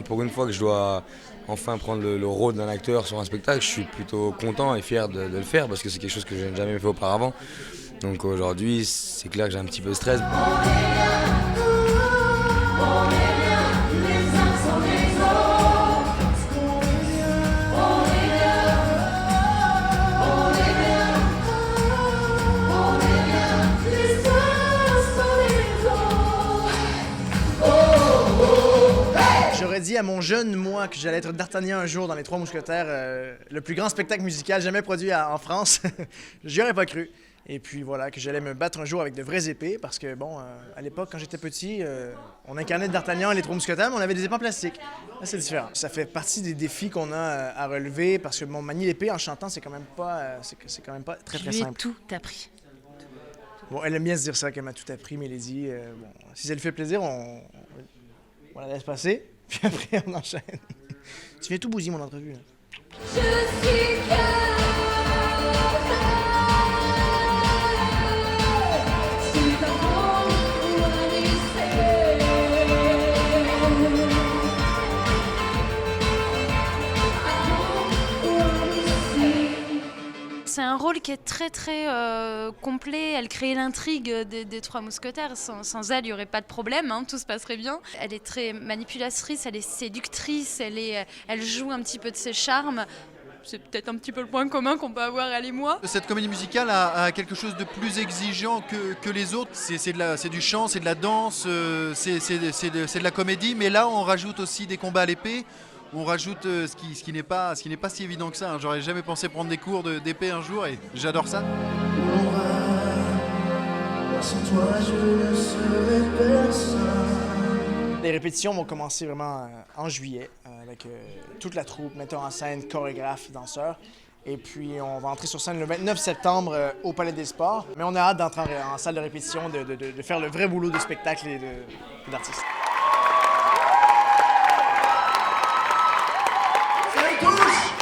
pour une fois que je dois enfin prendre le rôle d'un acteur sur un spectacle, je suis plutôt content et fier de le faire parce que c'est quelque chose que je n'ai jamais fait auparavant. Donc aujourd'hui, c'est clair que j'ai un petit peu de stress. J'aurais dit à mon jeune moi que j'allais être D'Artagnan un jour dans Les Trois Mousquetaires, le plus grand spectacle musical jamais produit en France. J'y aurais pas cru. Et puis voilà, que j'allais me battre un jour avec de vraies épées, parce que bon, à l'époque, quand j'étais petit, on incarnait D'Artagnan et Les Trois Mousquetaires, mais on avait des épées en plastique. Là, c'est différent. Ça fait partie des défis qu'on a à relever, parce que bon, manier l'épée en chantant, c'est quand même pas, c'est quand même pas très Je lui ai simple. tout appris. Bon, elle aime bien se dire ça, qu'elle m'a tout appris, Mélédie. Bon, si ça lui fait plaisir, on la laisse passer, puis après on enchaîne. Tu viens tout bousiller mon entrevue, là. Je suis C'est un rôle qui est très complet. Elle crée l'intrigue des Trois Mousquetaires. Sans elle, il n'y aurait pas de problème, hein, tout se passerait bien. Elle est très manipulatrice, elle est séductrice, elle joue un petit peu de ses charmes. C'est peut-être un petit peu le point commun qu'on peut avoir, elle et moi. Cette comédie musicale a quelque chose de plus exigeant que les autres. C'est du chant, c'est de la danse, c'est de la comédie, mais là on rajoute aussi des combats à l'épée. On rajoute ce qui n'est pas si évident que ça, hein. J'aurais jamais pensé prendre des cours d'épée un jour et j'adore ça. Sans toi, je ne serais personne. Les répétitions vont commencer vraiment en juillet avec toute la troupe, metteur en scène, chorégraphe, danseurs. Et puis on va entrer sur scène le 29 septembre au Palais des Sports. Mais on a hâte d'entrer en salle de répétition, de faire le vrai boulot de spectacle et d'artiste. Ça touche!